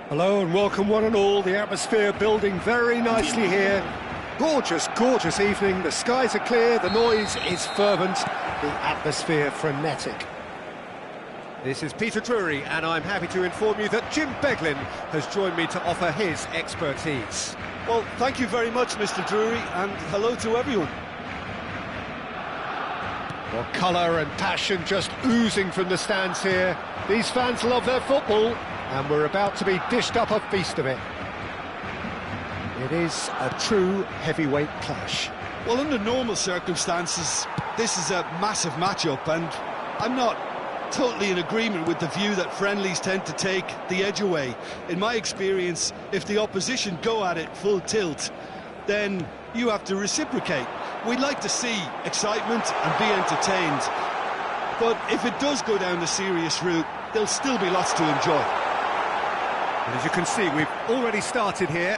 Hello and welcome one and all. The atmosphere building very nicely here. Gorgeous, gorgeous evening. The skies are clear, the noise is fervent, the atmosphere frenetic. This is Peter Drury and I'm happy to inform you that Jim Beglin has joined me to offer his expertise. Well, thank you very much, Mr. Drury, and hello to everyone. Well, colour and passion just oozing from the stands here. These fans love their football, and we're about to be dished up a feast of it. It is a true heavyweight clash. Well, under normal circumstances, this is a massive matchup, and I'm not totally in agreement with the view that friendlies tend to take the edge away. In my experience, if the opposition go at it full tilt, then you have to reciprocate. We'd like to see excitement and be entertained, but if it does go down the serious route, there'll still be lots to enjoy. And as you can see, we've already started here.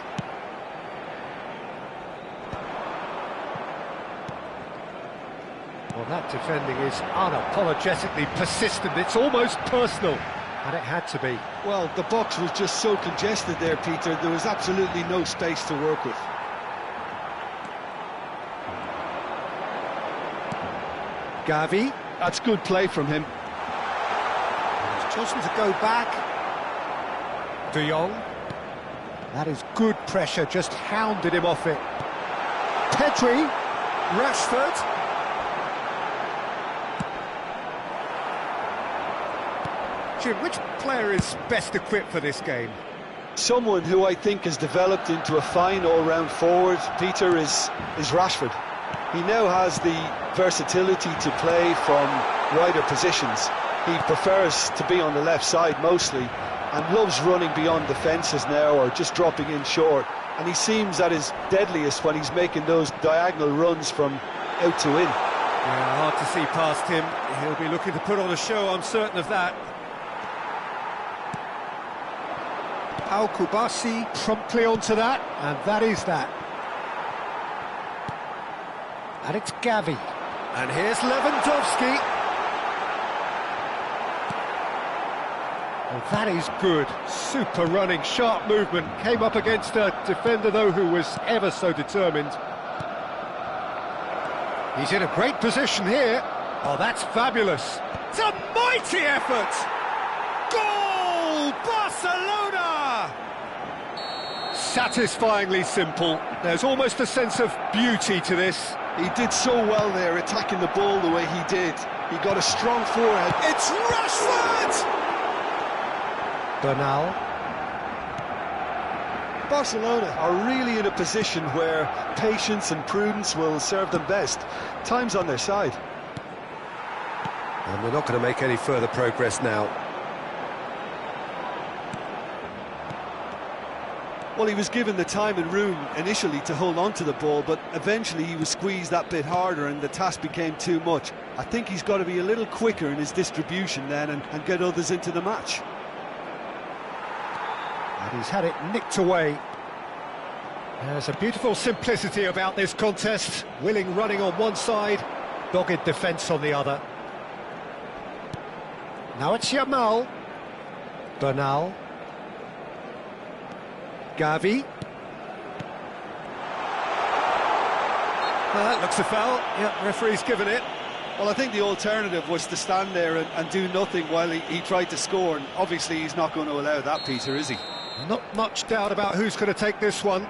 Well, that defending is unapologetically persistent. It's almost personal, and it had to be. Well, the box was just so congested there, Peter. There was absolutely no space to work with. Gavi. That's good play from him. He's chosen to go back. De Jong. That is good pressure, just hounded him off it. Pedri. Rashford. Jim, which player is best equipped for this game? Someone who I think has developed into a fine all-round forward, Peter, is Rashford. He now has the versatility to play from wider positions. He prefers to be on the left side mostly, and loves running beyond defences now or just dropping in short. And he seems at his deadliest when he's making those diagonal runs from out to in. Yeah, hard to see past him. He'll be looking to put on a show, I'm certain of that. Al Kubasi promptly onto that, and that is that. And it's Gavi. And here's Lewandowski. Well, that is good. Super running, sharp movement. Came up against a defender, though, who was ever so determined. He's in a great position here. Oh, that's fabulous. It's a mighty effort! Goal! Barcelona! Satisfyingly simple. There's almost a sense of beauty to this. He did so well there, attacking the ball the way he did. He got a strong forehead. It's Rashford! Bernal. Barcelona are really in a position where patience and prudence will serve them best. Time's on their side. And we're not going to make any further progress now. Well, he was given the time and room initially to hold on to the ball, but eventually he was squeezed that bit harder and the task became too much. I think he's got to be a little quicker in his distribution then and get others into the match. And he's had it nicked away. There's a beautiful simplicity about this contest. Willing running on one side, dogged defence on the other. Now it's Yamal. Bernal. Gavi. That looks a foul. Yeah, referee's given it. Well, I think the alternative was to stand there and do nothing while he tried to score, and obviously he's not going to allow that, Peter, is he? Not much doubt about who's going to take this one.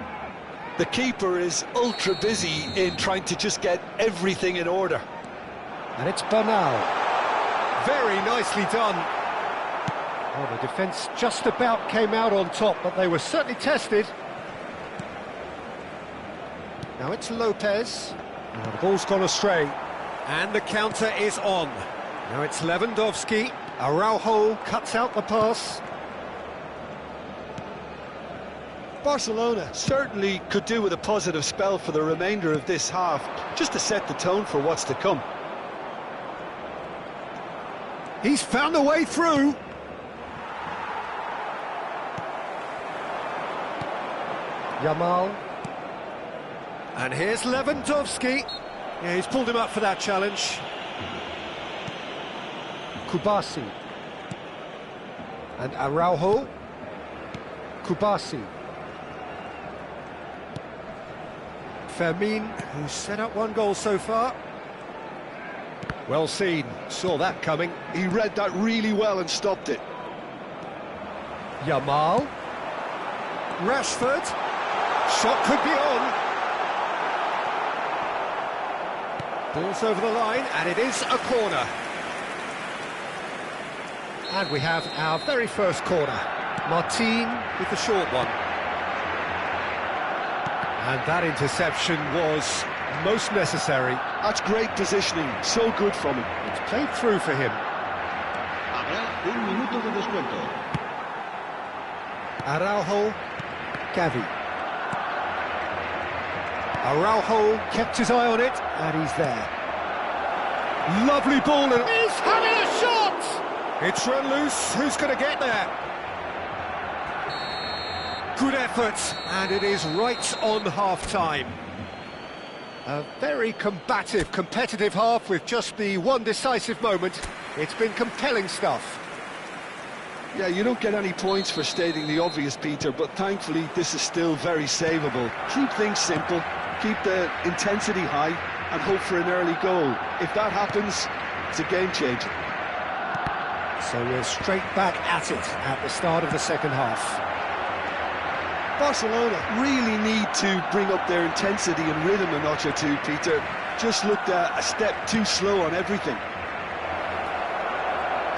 The keeper is ultra busy in trying to just get everything in order. And it's Bernal. Very nicely done. Well, the defence just about came out on top, but they were certainly tested. Now it's Lopez. Oh, the ball's gone astray. And the counter is on. Now it's Lewandowski. Araujo cuts out the pass. Barcelona certainly could do with a positive spell for the remainder of this half, just to set the tone for what's to come. He's found a way through. Yamal. And here's Lewandowski. Yeah, he's pulled him up for that challenge. Kubasi. And Araujo. Kubasi. Fermin, who's set up one goal so far. Well seen, saw that coming. He read that really well and stopped it. Yamal. Rashford. Shot could be on. Ball's over the line, and it is a corner. And we have our very first corner. Martin with the short one. And that interception was most necessary. That's great positioning, so good from him. It's played through for him. Habrá un minuto de descuento. Araujo, Gavi. Araujo kept his eye on it, and he's there. Lovely ball, and he's having a shot! It's run loose, who's going to get there? Good effort, and it is right on half-time. A very combative, competitive half with just the one decisive moment. It's been compelling stuff. Yeah, you don't get any points for stating the obvious, Peter, but thankfully this is still very savable. Keep things simple, keep the intensity high, and hope for an early goal. If that happens, it's a game changer. So we're straight back at it at the start of the second half. Barcelona really need to bring up their intensity and rhythm a notch or two, Peter. Just looked a step too slow on everything.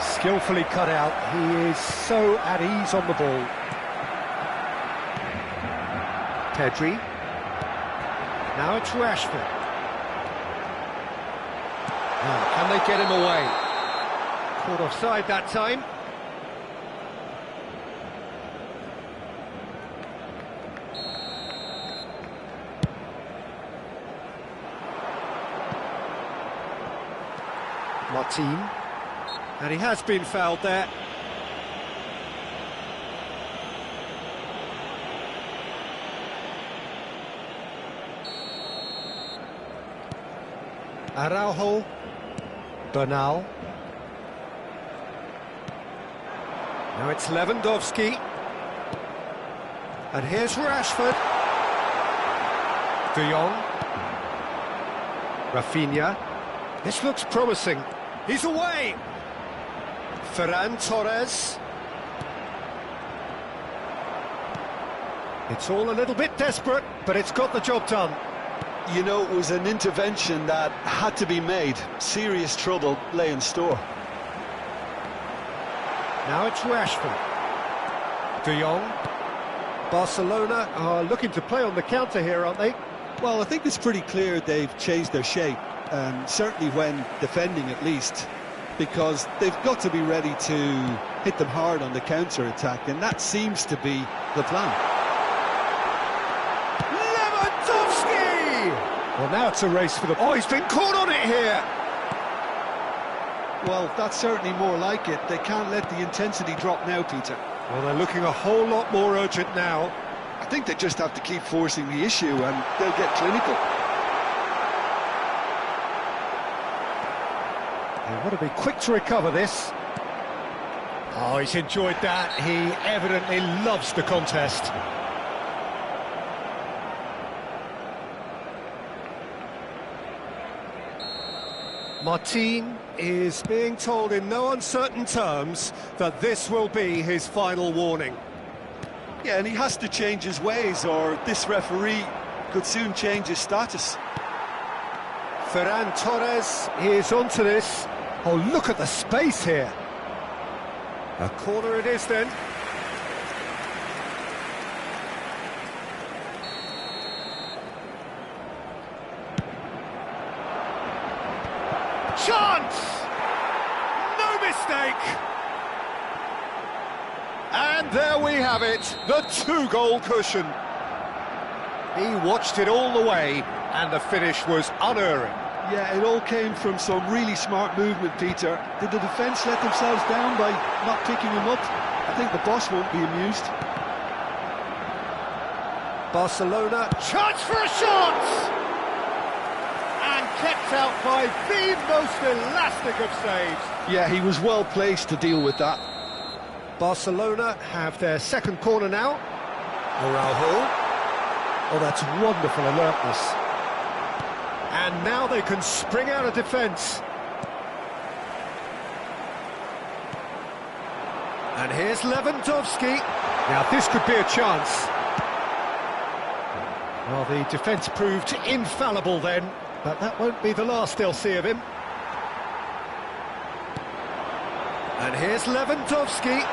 Skillfully cut out, he is so at ease on the ball. Pedri. Now it's Rashford. Now, can they get him away? Caught offside that time. Martin. And he has been fouled there. Araujo. Bernal. Now it's Lewandowski. And here's Rashford. De Jong. Rafinha. This looks promising. He's away. Ferran Torres. It's all a little bit desperate, but it's got the job done. You know, it was an intervention that had to be made. Serious trouble lay in store. Now it's Rashford. De Jong. Barcelona are looking to play on the counter here, aren't they? Well, I think it's pretty clear they've changed their shape, certainly when defending at least, because they've got to be ready to hit them hard on the counter-attack, and that seems to be the plan. Lewandowski! Well, now it's a race for the... Oh, he's been caught on it here! Well, that's certainly more like it. They can't let the intensity drop now, Peter. Well, they're looking a whole lot more urgent now. I think they just have to keep forcing the issue, and they'll get clinical. They want to be quick to recover this. Oh, he's enjoyed that. He evidently loves the contest. Martin is being told in no uncertain terms that this will be his final warning. Yeah, and he has to change his ways, or this referee could soon change his status. Ferran Torres is onto this. Oh, look at the space here. A corner it is then. Chance! No mistake! And there we have it, the two-goal cushion. He watched it all the way, and the finish was unerring. Yeah, it all came from some really smart movement, Peter. Did the defence let themselves down by not picking him up? I think the boss won't be amused. Barcelona, chance for a shot! And kept out by the most elastic of saves. Yeah, he was well placed to deal with that. Barcelona have their second corner now. Araujo. Oh, that's wonderful alertness. And now they can spring out of defence. And here's Lewandowski. Now this could be a chance. Well, the defence proved infallible then, but that won't be the last they'll see of him. And here's Lewandowski.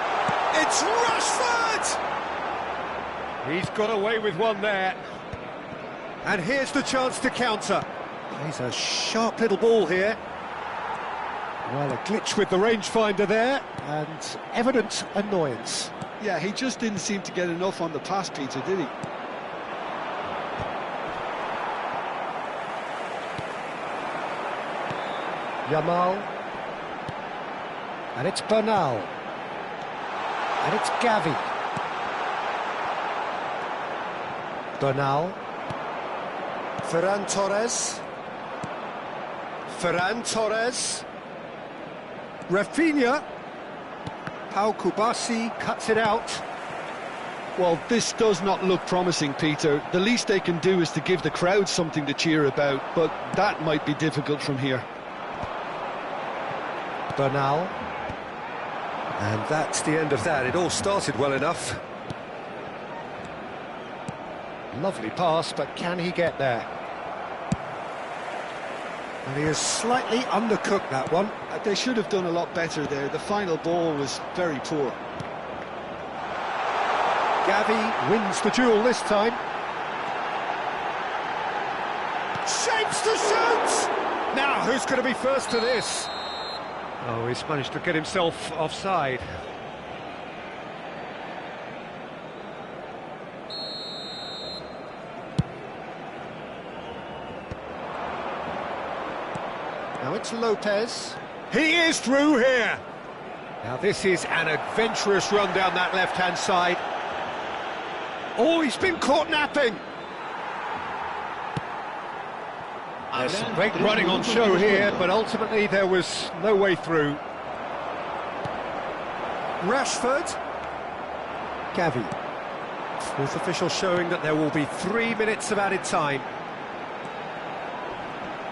It's Rashford! He's got away with one there. And here's the chance to counter. He's a sharp little ball here. Well, a glitch with the rangefinder there, and evident annoyance. Yeah, he just didn't seem to get enough on the pass, Peter, did he? Yamal. And it's Bernal. And it's Gavi. Bernal. Ferran Torres. Ferran Torres. Rafinha. Pau Kubasi cuts it out. Well, this does not look promising, Peter. The least they can do is to give the crowd something to cheer about, but that might be difficult from here. Bernal. And that's the end of that. It all started well enough. Lovely pass, but can he get there? And he has slightly undercooked that one. They should have done a lot better there. The final ball was very poor. Gavi wins the duel this time. Shapes to shoot! Now, who's going to be first to this? Oh, he's managed to get himself offside. Now it's Lopez. He is through here. Now this is an adventurous run down that left-hand side. Oh, he's been caught napping. There's some great running on show here, but ultimately there was no way through. Rashford. Gavi. Fourth official showing that there will be 3 minutes of added time.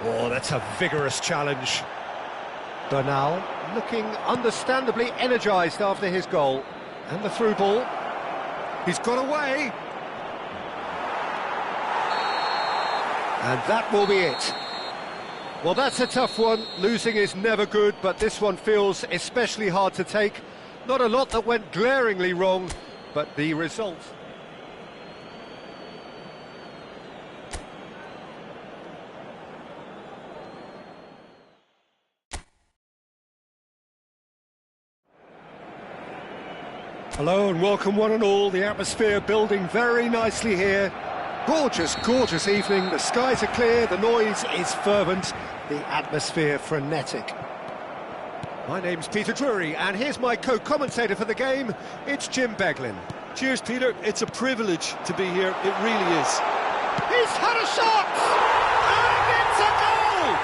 Oh, that's a vigorous challenge. Bernal looking understandably energised after his goal. And the through ball. He's got away. And that will be it. Well, that's a tough one. Losing is never good, but this one feels especially hard to take. Not a lot that went glaringly wrong, but the result. Hello and welcome one and all. The atmosphere building very nicely here. Gorgeous, gorgeous evening. The skies are clear, the noise is fervent, the atmosphere frenetic. My name's Peter Drury, and here's my co-commentator for the game. It's Jim Beglin. Cheers, Peter. It's a privilege to be here. It really is. He's had a shot! And it's a goal!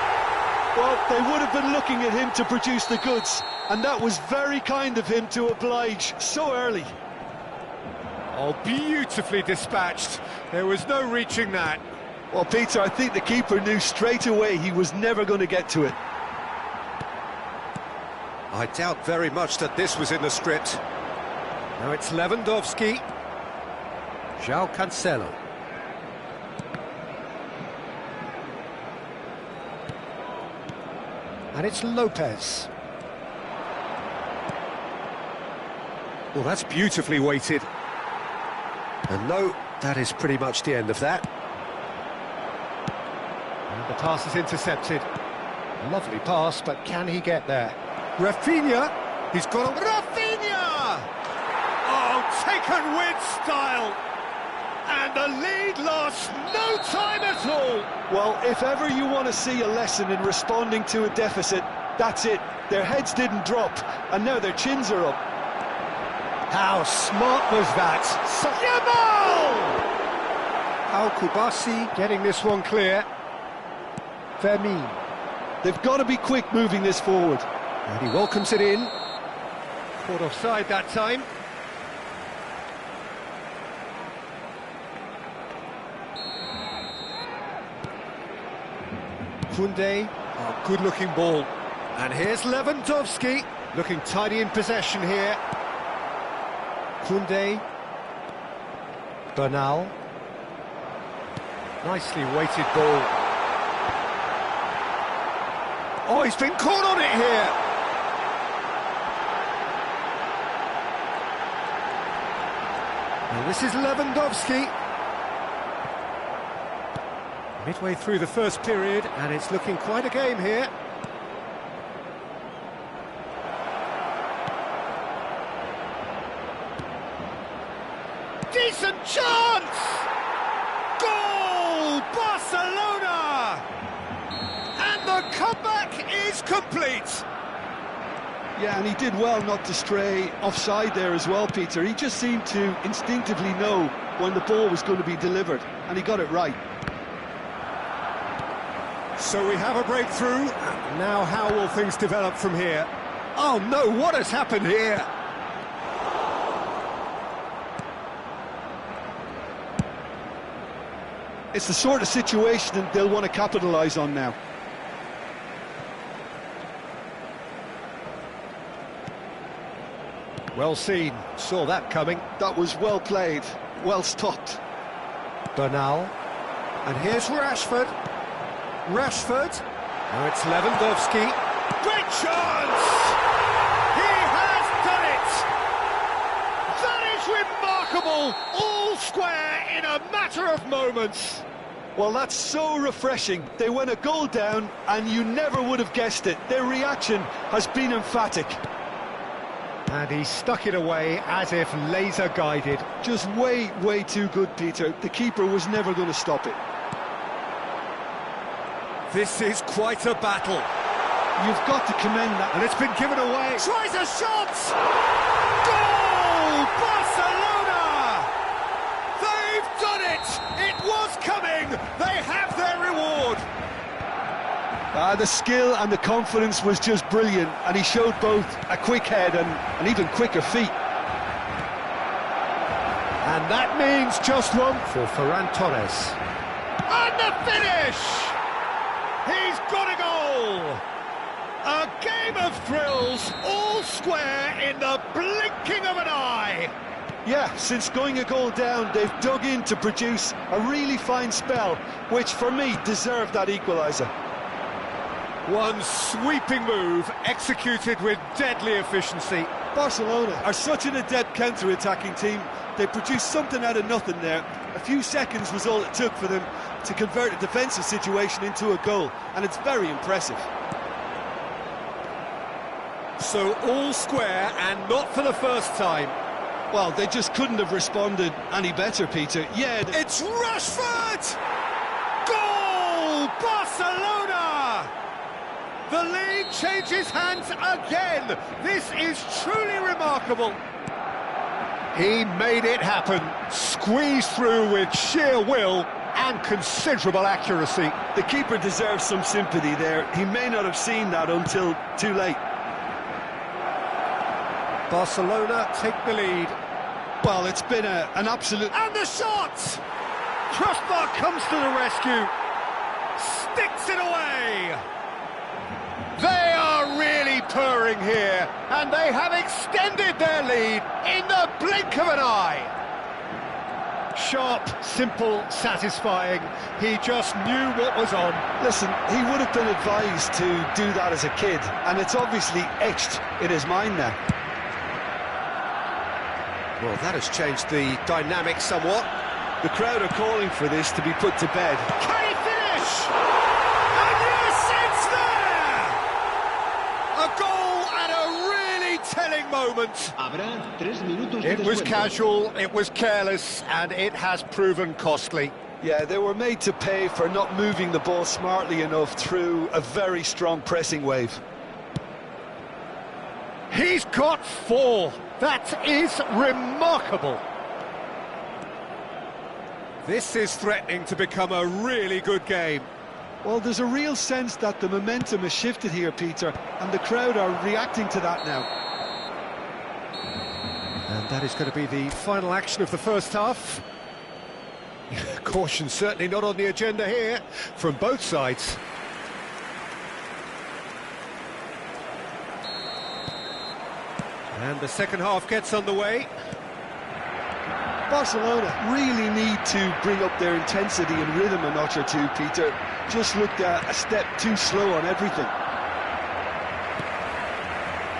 Well, they would have been looking at him to produce the goods, and that was very kind of him to oblige so early. Oh, beautifully dispatched. There was no reaching that. Well, Peter, I think the keeper knew straight away he was never going to get to it. I doubt very much that this was in the script. Now it's Lewandowski. João Cancelo. And it's Lopez. Well, that's beautifully weighted. And no, that is pretty much the end of that. And the pass is intercepted. Lovely pass, but can he get there? Rafinha, he's got a... Rafinha! Oh, taken with style! And the lead lost no time at all. Well, if ever you want to see a lesson in responding to a deficit, that's it. Their heads didn't drop, and now their chins are up. How smart was that? Yamal! Al Kubasi getting this one clear. Fermin. They've got to be quick moving this forward. And he welcomes it in. Caught offside that time. Koundé, a good-looking ball. And here's Lewandowski, looking tidy in possession here. Koundé. Bernal. Nicely weighted ball. Oh, he's been caught on it here. And this is Lewandowski. Midway through the first period, and it's looking quite a game here. Decent chance! Goal! Barcelona! And the comeback is complete. Yeah, and he did well not to stray offside there as well, Peter. He just seemed to instinctively know when the ball was going to be delivered, and he got it right. So we have a breakthrough. Now how will things develop from here? Oh no, what has happened here? It's the sort of situation that they'll want to capitalise on now. Well seen, saw that coming. That was well played, well stopped. Bernal. And here's Rashford. Rashford. Now it's Lewandowski. Great chance! He has done it! That is remarkable! All square in a matter of moments. Well, that's so refreshing. They went a goal down, and you never would have guessed it. Their reaction has been emphatic. And he stuck it away as if laser-guided. Just way, way too good, Peter. The keeper was never going to stop it. This is quite a battle. You've got to commend that. And it's been given away. Tries a shot! Goal! Barcelona! They've done it! It was coming! They have their reward! The skill and the confidence was just brilliant, and he showed both a quick head and even quicker feet. And that means just one for Ferran Torres. And the finish! He's got a goal! A game of thrills, all square in the blinking of an eye. Yeah, since going a goal down, they've dug in to produce a really fine spell, which for me deserved that equaliser. One sweeping move, executed with deadly efficiency. Barcelona are such an adept counter-attacking team. They produced something out of nothing there. A few seconds was all it took for them to convert a defensive situation into a goal, and it's very impressive. So all square, and not for the first time. Well, they just couldn't have responded any better, Peter. Yeah, it's Rashford! Goal! Barcelona! The lead changes hands again. This is truly remarkable. He made it happen, squeezed through with sheer will and considerable accuracy. The keeper deserves some sympathy there. He may not have seen that until too late. Barcelona take the lead. Well, it's been an absolute... And the shot! Crossbar comes to the rescue. Sticks it away. They are really purring here, and they have extended their lead in the blink of an eye. Sharp, simple, satisfying. He just knew what was on. Listen, he would have been advised to do that as a kid, and it's obviously etched in his mind now. Well, that has changed the dynamic somewhat. The crowd are calling for this to be put to bed. Can he finish? And yes, it's there! A goal at a really telling moment. moment. Habrá 3 minutos de It was descuento. casual, it was careless, and it has proven costly. Yeah, they were made to pay for not moving the ball smartly enough through a very strong pressing wave. He's got 4. That is remarkable. This is threatening to become a really good game. Well, there's a real sense that the momentum has shifted here, Peter, and the crowd are reacting to that now. And that is going to be the final action of the first half. Caution certainly not on the agenda here from both sides. And the second half gets underway. Barcelona really need to bring up their intensity and rhythm a notch or two, Peter. Just looked a step too slow on everything.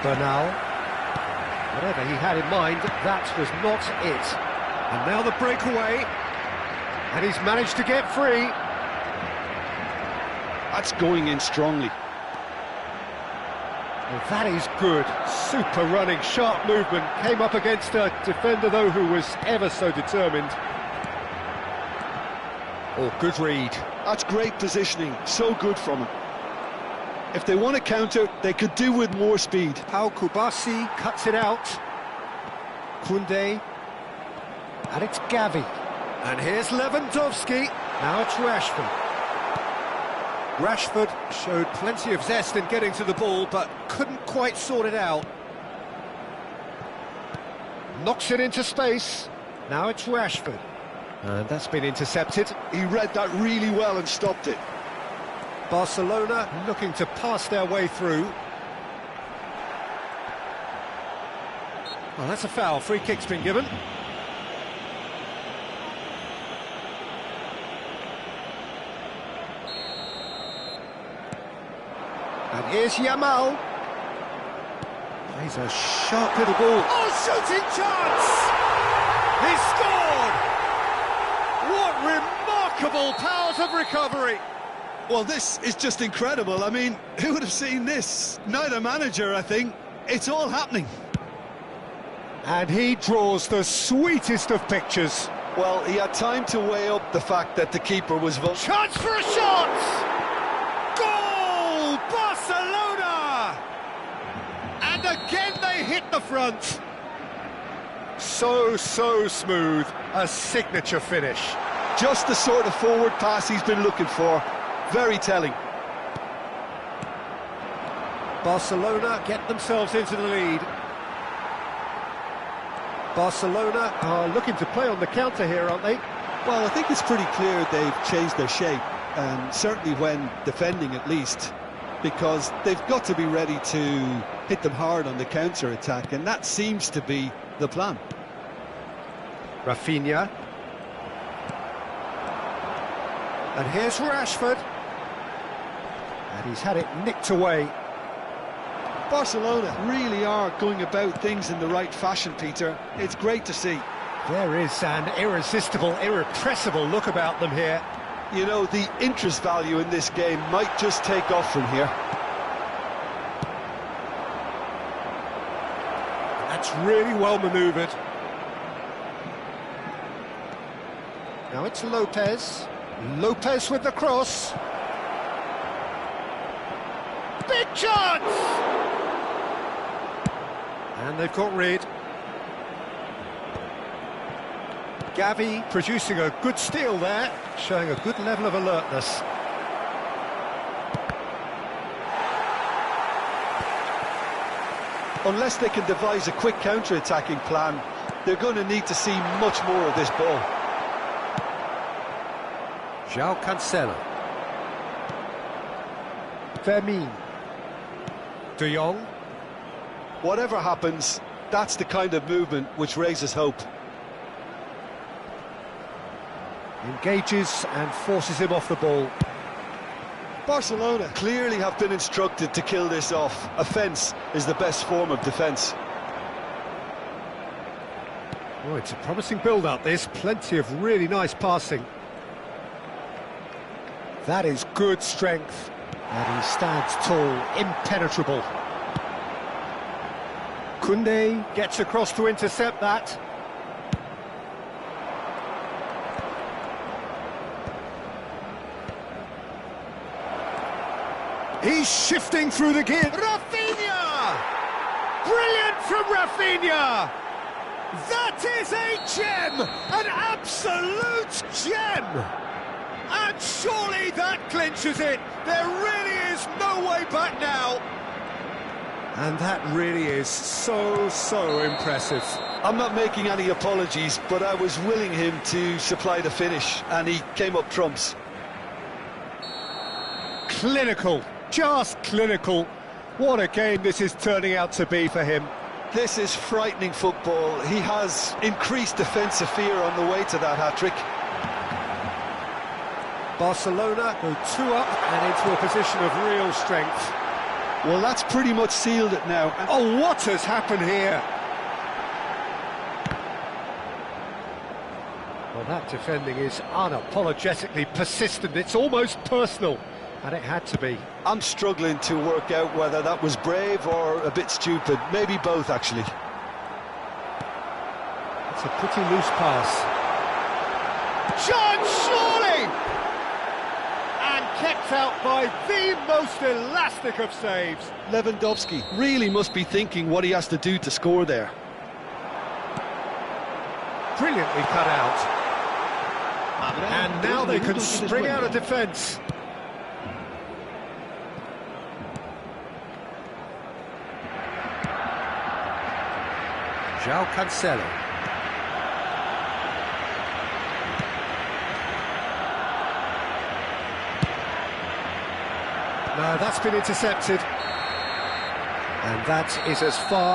Bernal. Whatever he had in mind, that was not it. And now the breakaway. And he's managed to get free. That's going in strongly. Well, that is good. Super running, sharp movement. Came up against a defender, though, who was ever so determined. Oh, good read. That's great positioning. So good from him. If they want to counter, they could do with more speed. Pau Kubasi cuts it out. Koundé. And it's Gavi. And here's Lewandowski. Now it's Rashford. Rashford showed plenty of zest in getting to the ball, but couldn't quite sort it out. Knocks it into space. Now it's Rashford. And that's been intercepted. He read that really well and stopped it. Barcelona looking to pass their way through. Well, that's a foul. Free kick's been given. And here's Yamal. Plays a sharp little ball. Oh, shooting chance! He scored! What remarkable powers of recovery! Well, this is just incredible. I mean, who would have seen this? Neither manager, I think. It's all happening. And he draws the sweetest of pictures. Well, he had time to weigh up the fact that the keeper was vulnerable. Chance for a shot! Goal! Barcelona! And again they hit the front. So smooth. A signature finish. Just the sort of forward pass he's been looking for. Very telling. Barcelona get themselves into the lead. Barcelona are looking to play on the counter here, aren't they? Well, I think it's pretty clear they've changed their shape, and certainly when defending at least, because they've got to be ready to hit them hard on the counter-attack, and that seems to be the plan. Rafinha. And here's Rashford. And he's had it nicked away. Barcelona really are going about things in the right fashion, Peter. It's great to see. There is an irresistible, irrepressible look about them here. You know, the interest value in this game might just take off from here. That's really well manoeuvred. Now it's Lopez. Lopez with the cross. Big chance! And they've got rid. Gavi producing a good steal there, showing a good level of alertness. Unless they can devise a quick counter-attacking plan, they're going to need to see much more of this ball. João Cancelo. Fermin. De Jong. Whatever happens, that's the kind of movement which raises hope. Engages and forces him off the ball. Barcelona clearly have been instructed to kill this off. Offence is the best form of defence. Oh, it's a promising build-up, this. Plenty of really nice passing. That is good strength. And he stands tall, impenetrable. Koundé gets across to intercept that. He's shifting through the gear. Rafinha! Brilliant from Rafinha! That is a gem! An absolute gem! And surely that clinches it. There really is no way back now. And that really is so impressive. I'm not making any apologies, but I was willing him to supply the finish, and he came up trumps. Clinical, just clinical. What a game this is turning out to be for him. This is frightening football. He has increased defensive fear on the way to that hat-trick. Barcelona go 2 up and into a position of real strength. Well, that's pretty much sealed it now. Oh, what has happened here? Well, that defending is unapologetically persistent. It's almost personal, and it had to be. I'm struggling to work out whether that was brave or a bit stupid. Maybe both, actually. It's a pretty loose pass. John Surely! And kept out by the most elastic of saves. Lewandowski really must be thinking what he has to do to score there. Brilliantly cut out. And now they can spring out of defence. João Cancelo. No, that's been intercepted. And that is as far